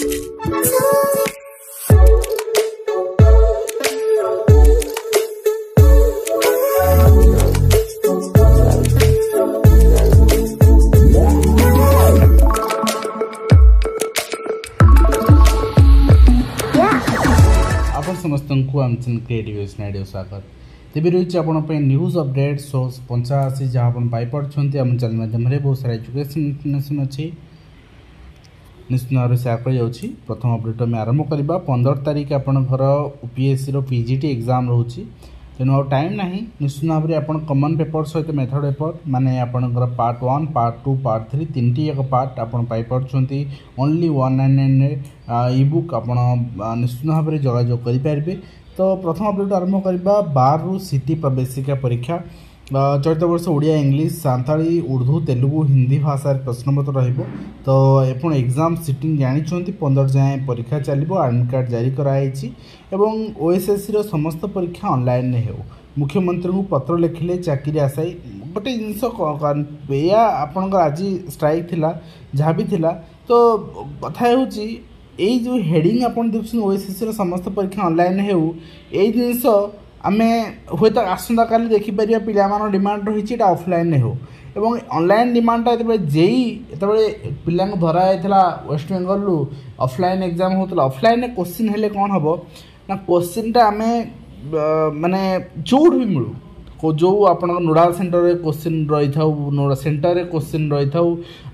समस्त को आम क्रिएटिव स्नाइडियो स्वागत तेज रही आप न्यूज अपडेट सोर्स 85 जहाँ आप पाइपे आम चैनल माध्यम बहुत सारा एजुकेशन इनफर्मेशन अच्छी निश्चित भाव में सेयार कर प्रथम अपडेट आम आरंभ करवा 15 तारीख आपंकर यूपीएससी पीजीटी एग्जाम रोचे तेणु आउ टाइम ना निश्चित भाव में आप कमन पेपर सहित मेथड पेपर माने आपंकर पार्ट 1 पार्ट 2 पार्ट 3 तीन एक पार्ट आप पाइपे ओनली 199 इ बुक आप निश्चित भाव में जोगाजोग करेंगे। तो प्रथम अपडेट आरंभ करवा 12 रु सिटी प्रवेशिका परीक्षा चलित वर्ष ओडिया इंग्लिश सांताली उर्दू तेलुगु हिंदी भाषा प्रश्नपत्र रहिबो। तो एपण एग्जाम सिटिंग जानी 15 जाए परीक्षा चलो आडमिट कार्ड जारी कराई एवं ओएसएससी रो समस्त परीक्षा ऑनलाइन हो मुख्यमंत्री को पत्र लिखिले चाकरी आशाई गोटे जिनस या आपंकर आज स्ट्राइक थिला जहाँ भी थिला। तो कथा होची यही जो हेडिंग आप देखुन ओएसएससी समस्त परीक्षा ऑनलाइन हो यही जिनस आमे हूँ तो आसंता काली देखिपर पिला डिमांड रही ऑफलाइन हो एवं ऑनलाइन डिमांडटा जो जेई पिला धरा वेस्ट बेंगल ऑफलाइन एग्जाम होता ऑफलाइन क्वेश्चन हेले कौन हम ना क्वेश्चनटा आम माने जो भी मिलू जो आप नोडाल सेंटर क्वेश्चन रही था सेंटर क्वेश्चन रही था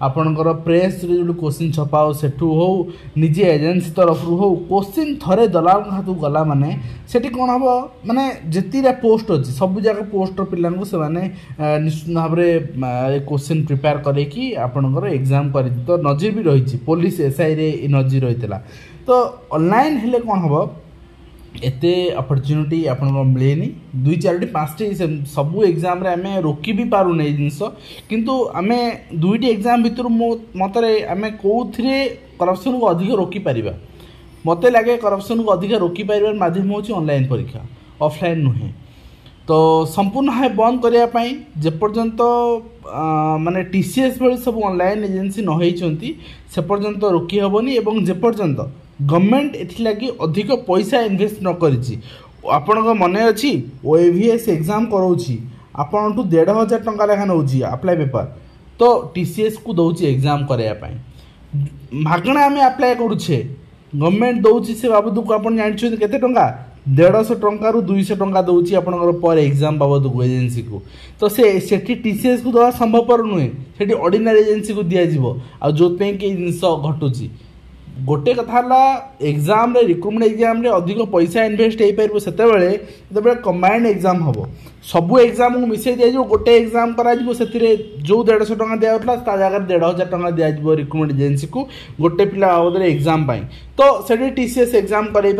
आपणकर प्रेस जो क्वेश्चन छपा हो सेठू हो निजे एजेंसी तरफ हो क्वेश्चन थरे दलाल हाथ गला माने सेठी कौन हम माने जितने पोस्ट अच्छी सब जगह पोस्ट पिला से निश्चित भाव में क्वेश्चन प्रिपेयर करके आपणकर एग्जाम कर तो नजर भी रही पुलिस एसआई रे नजर रही। तो ऑनलाइन हेले कौन हम एते अपॉर्चुनिटी आप मिलेनि 2-4-5टी सबू एग्जाम रे आमे रोकी भी पारू नहीं जिनस किंतु आमे 2टी एग्जाम भितर मतरे आमे कोथरे करप्शन को अधिक रोकी पारिबा मते लगे करप्शन को अधिक रोकी पारिबार माध्यम होची ऑनलाइन परीक्षा ऑफलाइन नुहे। तो संपूर्ण है बंद करने जेपर्यंत माने टीसीएस भली सब ऑनलाइन एजेंसी न होइचंती से पर्यंत रोकी हेबनी एवं जेपर्यंत गवर्नमेंट एथिलागी अधिक पैसा इन्वेस्ट न करिछि आपण मन अच्छी ओएवीएस एग्जाम कराऊँगी आपण 1500 टंका लेखा नौची अप्लाई पेपर तो टीसीएस को दौची एग्जाम कराया मागणा आम अप्लाई करुचे गवर्नमेंट दौची से बाबद को आप जानते केते टंका 150 टंका रु 200 टंका दौची आपनकर पर एग्जाम बाबद को एजेंसी को। तो से टीसीएस को दवा संभवपर नुहे से ऑर्डिनरी एजेंसी को दिज्व आ जो कि जिनस घटुची गोटे कथा एग्जाम रिक्रुटमेंट एग्जाम रे अधिक पैसा इन्वेस्ट हो पार से कंबाइंड एग्जाम हम सबू एग्जाम को मिसई दिज्व गोटे एग्जाम करा जो 150 टंका दिया जगह 1500 टंका दिज्व रिक्रुटमेंट एजेंसी को गोटे पिला बाबद एग्जाम पाई। तो से टीसीएस एग्जाम कर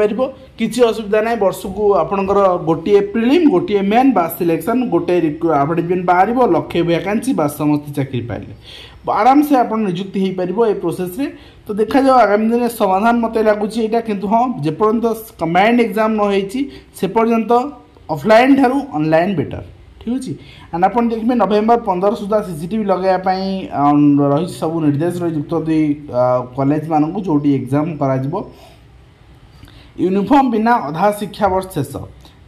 किसी असुविधा ना वर्ष को आपंकर गोटे प्रिलिम गोटे मेन बास सिलेक्शन गोटे एडवर्टाइजमेंट बाहर लक्षे वैकेंसी बास समस्त चाकरी पाइले आराम से आप निजुक्ति हो पार ये प्रोसेस रे। तो देखा जाओ आगामी दिन समाधान मत लगुच यहाँ किंतु हाँ जेपर्यंत कंबाइंड एग्जाम न होती से पर्यंत ऑफलाइन ठारू ऑनलाइन बेटर ठीक अच्छे। एंड आप देखिए नवेम्बर 15 सुधा सीसीटीवी लगाई रही सब निर्देश रही युक्त 2 कॉलेज मान जो एग्जाम करा यूनिफॉर्म बिना अधा शिक्षा वर्ष शेष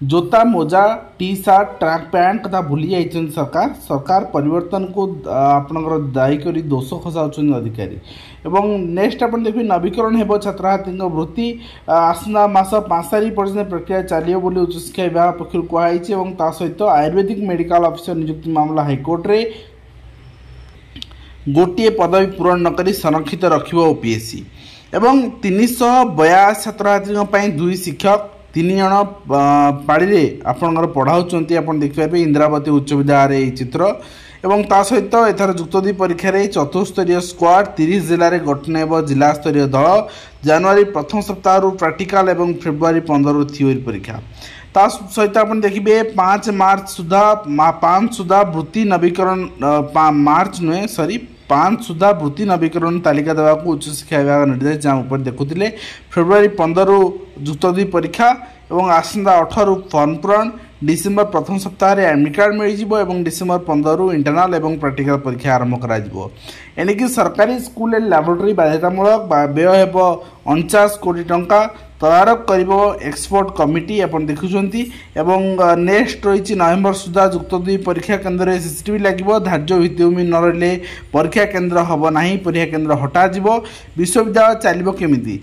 जोता मोजा टी शर्ट ट्रैक पैंट कथा भूली जाइछन सरकार परिवर्तन को आपनकर दायी करी दोष खसाउछन अधिकारी एवं नेक्स्ट आप देखिए नवीकरण हेबो छात्रछात्री वृत्ति आसना मास 5 तारीख पर्यंत प्रक्रिया चलियो बोली उच्च शिक्षा विभाग पक्षर कहुई और ता सहित आयुर्वेदिक मेडिकल ऑफिसर नियुक्ति मामला हाईकोर्ट रे गोटे पदवी पूरण न करी संरक्षित रखिबो ओपीएससी एवं 382 छात्रछात्री 2 शिक्षक 3 जन पाड़ी आपंकर पढ़ाऊँच आप देखिए इंद्रावती उच्च विद्यालय चित्र एवं ता सहित एथर जुक्त 2 परीक्षा चतुस्तरीय स्क्वाड 30 जिले में गठन हो जिला स्तरीय दल जनवरी प्रथम सप्ताह प्रैक्टिकल एवं फेब्रुआरी 15 रु थ्योरी परीक्षा ता सहित आप देखिए 5 मार्च सुधा वृत्ति नवीकरण मार्च नुहे सॉरी 5 सुधा वृत्ति नवीकरण तालिका देवा उच्च शिक्षा विभाग निर्देश जहाँ ऊपर देखुले फेब्रुआरी 15 रु जुक्त 2 परीक्षा और आसंता 18 फॉर्म पूरण डिसेम्बर प्रथम सप्ताह रे एडमिट कार्ड मिल जिवो एवं डिसेम्बर 15 रु इंटरनल एवं प्रैक्टिकल परीक्षा आरंभ करा जिवो। एनिकी सरकारी स्कूल लैबोरेटरी बाध्यतामूलक व्यय हेबो 49 कोटी टंका तदारक करिवो एक्सपोर्ट कमिटी अपन देखुछंती एवं नेक्स्ट रही नवेम्बर सुधा युक्त 2 परीक्षा केन्द्र सीसीटीवी लगे धार्य भित्तिभूमि न रही परीक्षा केन्द्र हम ना परीक्षा केन्द्र हटा विश्वविद्यालय चलो केमी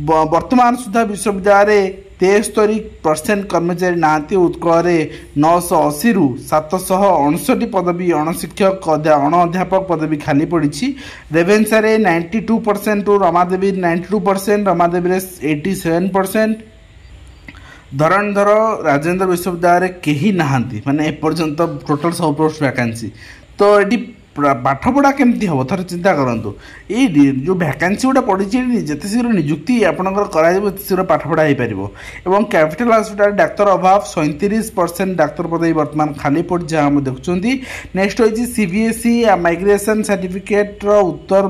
वर्तमान सुधा विश्वविद्यालय 73% कर्मचारी नहांती उत्कल 980 रु 759 पदवी अणशिक्षक अणअध्यापक पदवी खाली पड़ी। रेभेन्सा 92% रमादेवी 92%, रमादेवी 87%, धरणधर राजेंद्र विश्वविद्यालय कहीं नहांती माने एपर्यंत टोटल 100 पोस्ट वैकेंसी। तो ये पाठपढ़ा केमती हम थोड़ा चिंता करूँ ये जो भैकेंसी गुटा पड़ी जिते शीघ्र निजुक्ति आपंकर कर शीघ्र पाठपढ़ा हो पार और कैपिटल हॉस्पिटल डाक्तर अभाव 37% डाक्तर पदवी वर्तमान खाली पड़ी जहाँ हम देखुं। नेक्स्ट होती सीबीएसई माइग्रेशन सर्टिफिकेट उत्तर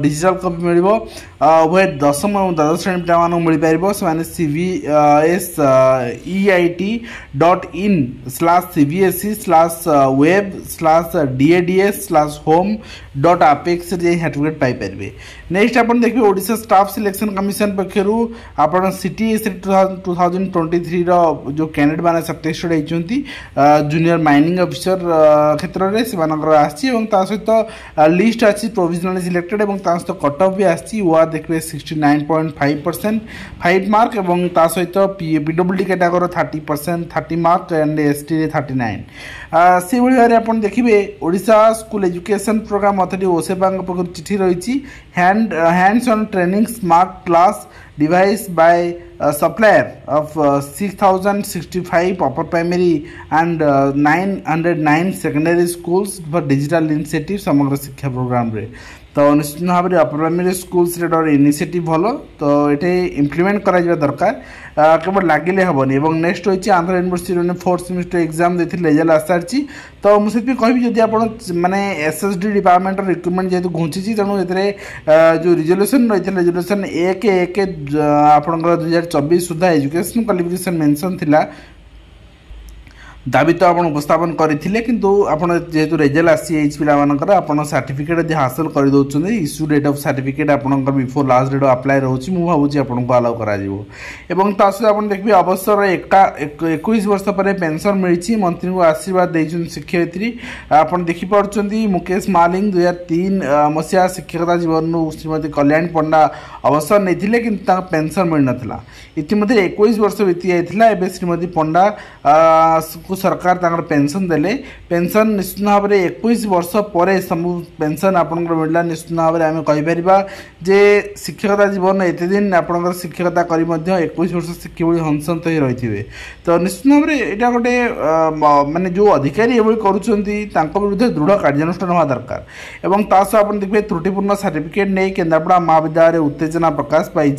डिजिटल कपी मिल उभय 10th और 12th श्रेणी पिला मिल पार से cvseit.in/cbse/web/dads/home.apex सर्टिफिकेट पाइपर। नेक्स्ट आप देखिए ओडिशा स्टाफ सिलेक्शन कमिशन पक्षर आप सीटीएस 2023 जो कैंडिडेट मैंने सर्टिफिकेट होती जूनियर माइनिंग ऑफिसर क्षेत्र में से सहित लिस्ट आसी प्रोविजनली सिलेक्टेड और सहित कट ऑफ भी आसी देखिए 69.5% 5 मार्क और सहित PWD category 30% 30 mark and ST 39 से भाई आप देखिए Odisha school education programme authority OSEPA पक्ष चिठी रही hands on training smart class devised by a supplier of 6065 upper primary and 909 secondary schools for digital initiative समग्र शिक्षा प्रोग्राम रे। तो निश्चित भाव में अपर प्राइमरी स्कूल्स इनिशिएटिव भल तो ये इम्प्लीमेंट करा दरकार केवल लगिले हेनी। और नेक्स्ट रही Andhra university 4th semester exam देते रिजल्ट आस सारी तो मुझे कहि जदि आप माने एसएसडी डिपार्टमेंट रिक्रुटमेंट जेहतु घुंची तेणु ये जो रिजोल्यूशन रही रिजोल्यूशन 1/1 आपंकर 2024 सुधा एजुकेशन क्वालिफिकेशन मेंशन थिला दाबी तो आप उपस्थापन करते किंतु आपन जेहेतु रेजल्ट आसी पिलाମାନଙ୍କର ଆପଣ सर्टिफिकेट यदि हासिल कर दउछन इश्यू डेट ऑफ सर्टिफिकेट आपनकर बिफोर लास्ट डेट अप्लाई रहउछि मु भाबुछि आपनको अलाउ करा जिवो। एवं तास आपन देखबे अवसर 21 वर्ष पर पेंशन मिलछि मंत्री को आशीर्वाद दैछन शिक्षयित्री आपन देखि पारछन्ती मुकेश मालिंग 2003 मसिया शिक्षकता जीवन श्रीमती कल्याण पंडा अवसर नैथिले किंतु पेंशन मिल नथिला। इतिमध्ये 21 वर्ष बीती जाइथिला एबे श्रीमती पंडा सरकार तांकर पेंशन देले पेंशन निश्चित भाव में 21 वर्ष पर सब पेंशन आपंकर मिलला। निश्चित भाव में आम कहीपर जे शिक्षकता जीवन एत दिन आपंकर शिक्षकता कर 21 वर्ष शिक्षक भाई हंसंत ही रही थे। तो निश्चित भाव में यहाँ गोटे माने जो अधिकारी ये कर विरुद्ध दृढ़ कार्यानुष्ठान होगा दरकार। और तासह आप देखिए त्रुटिपूर्ण सर्टिफिकेट नहीं केन्द्रापड़ा महाविद्यालय उत्तेजना प्रकाश पाई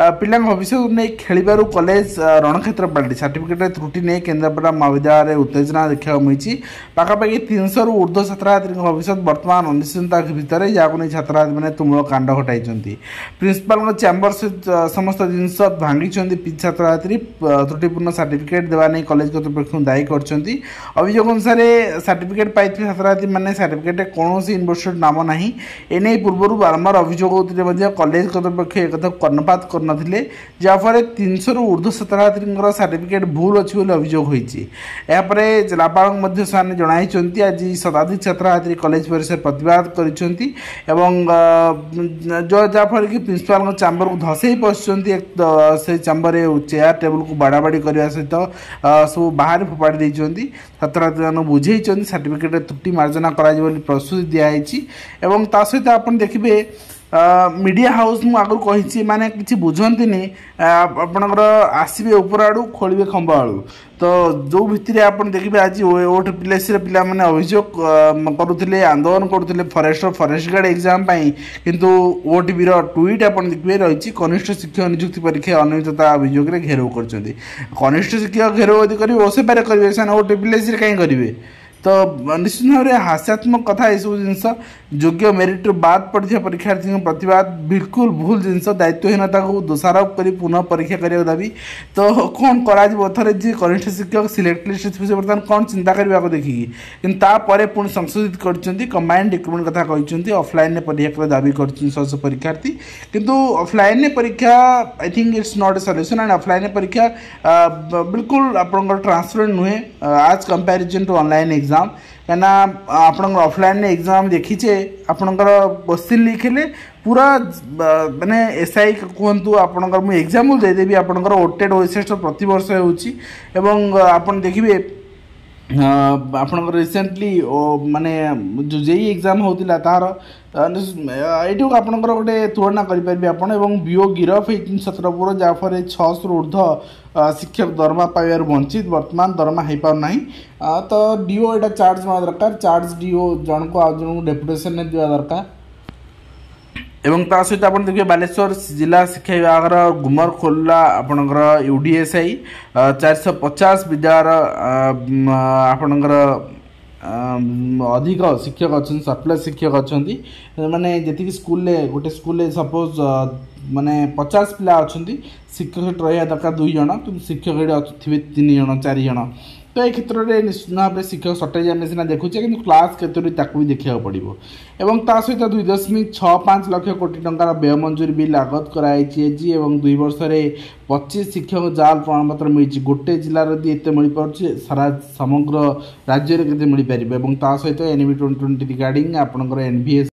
पिला भविष्य नहीं खेलू कॉलेज रणक्षेत्र पार्टी सर्टिफिकेट त्रुटि नहीं केन्द्रापड़ा महाविद्यालय उत्तेजना देखा मिली पाखापाखि 300 रु ऊर्ध्व छात्री भविष्य वर्तमान अनिश्चितता भितर जहाँ नहीं छात्री मैंने तुमुल कांड घटाई प्रिंसिपाल चैम्बर से समस्त जिनस भांगी छात्री त्रुटिपूर्ण सर्टिफिकेट देवा नहीं कॉलेज कर्तृपक्ष दायी कर अभियोग अनुसार सर्टिफिकेट पाई छात्री मैंने सर्टिफिकेट कौन यूनिवर्सिटी नाम ना एने पूर्व बारंबार अभियोग होते कॉलेज कर्तृपक्ष एक कर्णपात करते जहाँफल 300 रु ऊर्ध्व छात्री सर्टिफिकेट भूल अच्छी अभियोग होती। यापर जिलापाल से आज शताधिक छात्री कॉलेज परिसर प्रतिवाद कर जहाँफल कि प्रिंसिपाल चैम्बर को धसई पशुंट से चैम्बर चेयर टेबुल को बाड़ाबाड़ी करने सहित सब बाहर फोपाड़ी छात्री बुझे सर्टिफिकेट त्रुटि मार्जना कर प्रस्तुति दिखाई। सहित आप देखिए मीडिया हाउस मु आगु कही माने किसी बुझंती आपणकर आसबे ऊपर आड़ू खोलिए खंबा आड़ू। तो जो भितर आप देखिए आज ओटीपीएससी पिला माने अभियोग करुले आंदोलन करुले फॉरेस्ट गार्ड एग्जाम किंतु ओटीपी ट्वीट आप देखिए रही कनिष्ठ शिक्षक नियुक्ति परीक्षा अनियमितता अभियोग घेराव कर कनिष्ठ शिक्षक घेराव कर ओसेपारे करेंगे ओटीपीएससी कहीं करेंगे तो निश्चित भाव में हास्यात्मक कथा यह सब जिनस योग्य मेरिट बाद पड़ता परीक्षार्थी प्रतिवाद बिल्कुल भूल जिनस दायित्वहीनता को दोषारोप कर पुनः परीक्षा करने दाबी। तो कौन कर जी कनिष्ठ शिक्षक सिलेक्ट लिस्ट बर्तमान कौन चिंता करने को देखिकी कि पुणी संशोधित कर कंबाइंड रिक्रुटमेंट कथा कहते ऑफलाइन परीक्षा दाबी कर परीक्षार्थी किंतु ऑफलाइन परीक्षा I think it's not a solution and offline परीक्षा बिल्कुल आपंकर ट्रांसपेरेंट नुहे आज कंपैरिजन टू ऑनलाइन एग्जाम कहीं आप ऑफलाइन एग्जाम देखीचे आपणकर क्वेश्चन लिखले पूरा माने एसआई कहतु आपणकर एग्जाम्पल देदेवी आपणकर ओटेड ओएसएस प्रति वर्ष होपन देखिए आपणकर रिसेंटली माने जो जेई एग्जाम होता तार ये आपणकर गोटे तुलना करेंगे आपड़ बीओ गिरफ होती छत्रपुर जहाँफल 600 ऊर्ध्व शिक्षक दरमा पाइबार वंचित वर्तमान दरमा हो पारना तो डीओ यहाँ चार्ज ना दरकार चार्ज डीओ जन को आज जन डेपुटेशन में दिवा दरकार एवं ता सहित आप देखिए बालेश्वर जिला शिक्षा विभाग गुमर खोला आपणकर यूडीएसआई 450 विद्यालय आपणकर अधिक शिक्षक अच्छा सरप्लस शिक्षक अच्छा माने जी स्कूल गोटे स्कूल सपोज माने 50 पिला अच्छा शिक्षक रहा दरकार 2 जन कि शिक्षक थे 3 जन 4 जन तो ये क्षेत्र में निश्चित भाव में शिक्षक सर्टेज आम सीना देखुचे कि क्लास केतोरी भी देखा पड़ो एवं ता सहित 2.65 लाख कोटी टंकार व्यय मंजूरी बिल आगत कराई 2 वर्ष 25 शिक्षक जाल प्रमाणपत्र मिली गोटे जिलार एत मिल पारे सारा समग्र राज्य में मिल पार ता सहित एनबी 2020 रिगार्डिंग आपंकर एनभीएस